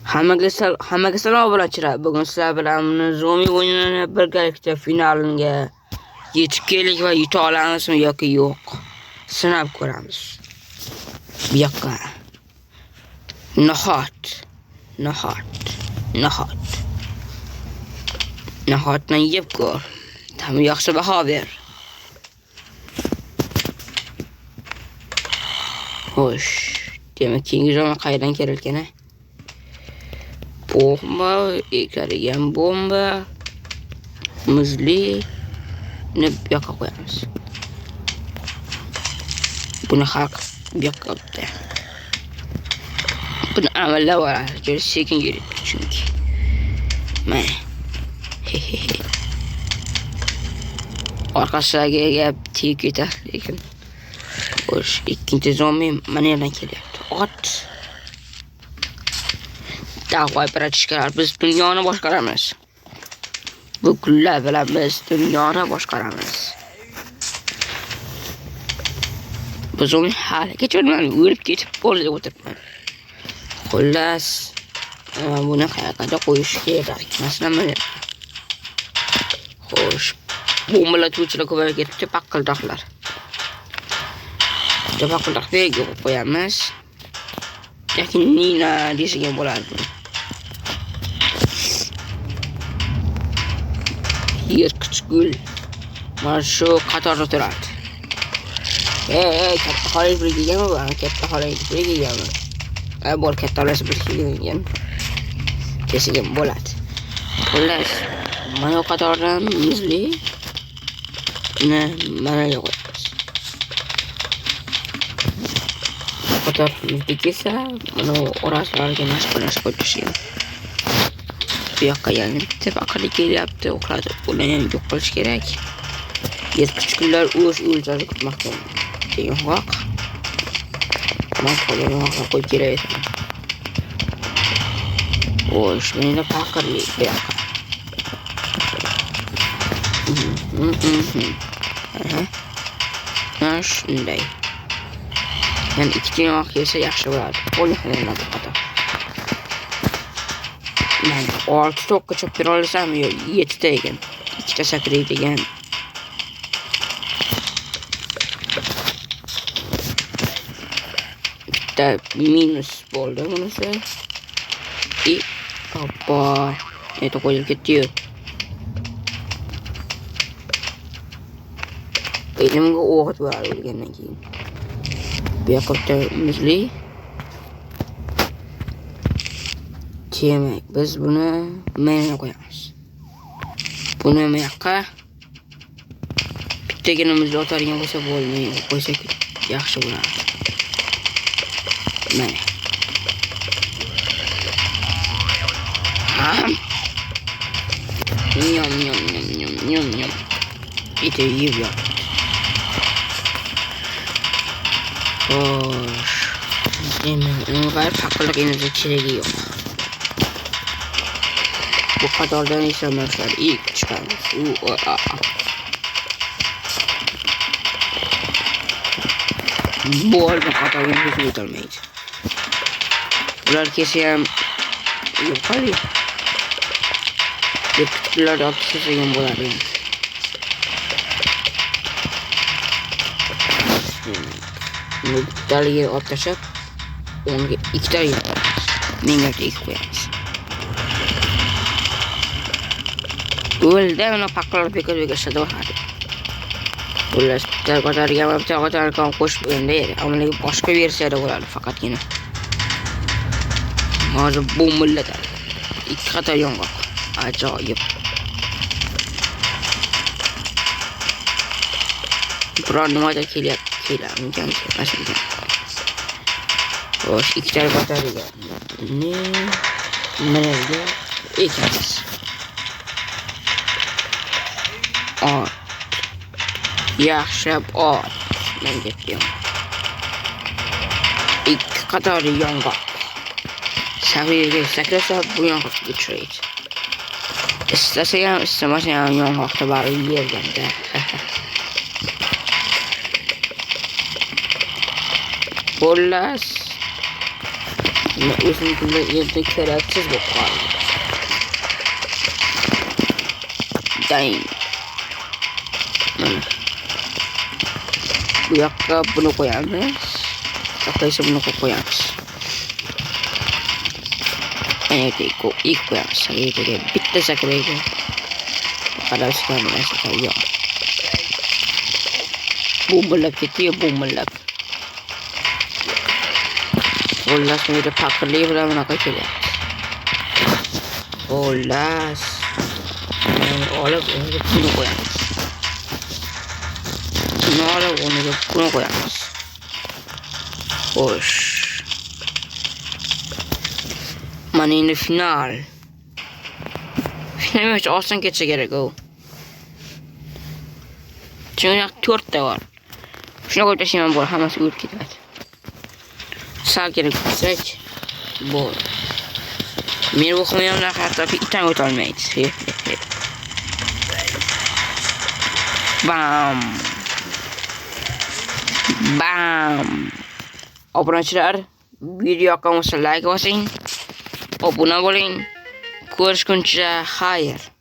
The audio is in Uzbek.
Hammaga salom bilan bugun sizlar bilan Zomi o'yinini birgalikda finaliga yetib keldik va yuta olamizmi yoki yo'q sinab ko'ramiz. Bu yoqqa nahotni yeb ko'r. Tam yaxshi baho ber. Xo'sh, demak keyingi zaman qayerdan kelgan? Bomba, ekarigan bomba, muzli ne bu yoqqa qo'yamiz. Buni xalq bu yoqqa qo'ydi. Buni amallab oladi, juda sekin yuradi chunki. Mana. Orqasiga gap tik ketadi lekin. Xo'sh, ikkinchi zombi mana yerdan kelyapti. Ot. Davay bratishkalar, biz dunyoni boshqaramiz. Bu kunlar bilan biz dunyoni boshqaramiz. Biz uni haligacha o'lib ketib bo'ldi deb o'tiribman. Xullas, buni qayerga qo'yish kerak? Masalan, mana. Xo'sh, bombalatuvchilar ko'payib ketdi, paqildoqlar. Paqildoqlarga qo'yamiz. Lekin Nina desigan bo'ladi. Yirtqich-gul mana shu qatorda turadi. Katta xolik birgaganmi bu? Katta xolik birgaganmi? Bor katta olasi birgagan. Kesigan bo'ladi. Xullas, mana qatordan muzli mana qo'yamiz. Qator muzli kelsa, mana orasiga mashqalash qo'yishgan. Bu yoqqa yana bitta baqirlik kelyapti, uxladi. Buni ham yo'q qilish kerak. Yirtqich-gullar o'z-o'zlari kutmoqda. Teyinroq. Mana qo'yib qo'yib kerak. Xo'sh, menda baqirlik bu yoqqa. Mana shunday. Yani ikkita yo'q kelsa yaxshi bo'ladi. O'ynamayman faqat. Men 6 to'qqa chopib olsam, 7 ta ekan. 2 ta sakraydigan. Bitta minus bo'ldi bunisi. Hoppa. Eto qo'yib ketdi. Elimga o'g'it bo'ladi o'lgandan keyin. Bu yoqda muzli. Demak, biz buni mana qo'yamiz. Buni bu yoqqa bittagina muzli o'targan bo'lsa bo'lmaydi. Qo'ysak yaxshi bo'ladi. Mana. Yum. Ite yeb yo'q. Xo'sh. Demak, unga faqat enerji keragi yo'q. Bu qatordan esa mashlar ilk chiqamiz. Bu olma qatorga hech o'tolmaydi. Ular kelsa ham yo'q qali. Ular otishsa ham bo'ladi. Daliga otashab, unga ikkita menga tek qo'yamiz. O'lda uni paqirlar bekor-bekor bo'ladi. Xullas, ko'targan qo'shib qo'yanda edi. Ammo boshqa versiyada bo'ladi faqatgina. Hozir bombalatadi. 2 qator yong'oq. Ajoyib. Biron nimaga kelarmikan masalan. Xo'sh, 2 ta ko'targan. Nimaga ekamiz? Yaxshilab ol. Men ketdim. 2 qator yong'oq. Saviyaga sakrasa bu yong'oqga tushadi. Istasa ham istamasa ham yong'oqda bari yerganda. Xullas, Özünkinde yerinde gereksiz bu kaldı. Dayım. Bu yakka bunu koyarız. Yakka ise bunu koyarız. Ini ilk koyarız. Ini bitti saklaydı. Kadar sekarang saya. Bumbullap gidiyor bumbullap. Olas mira pakli pula nakakila. Olas. Oleh onu puno koyarız. Oleh onu puno koyarız. Hoş. Manini final. Final maç olsan geçe gerek o. Çünkü 4 de var. Şuna koyda şimdi bu hamas uyup gidiyor. Sağ gerek güzel. Bu. Mir bu koyamlar hatta bir tane otalmayız. Bam. Bam. Obrigado. Video kamu like wasin. Abone olun. Görüşürüz. Hayır.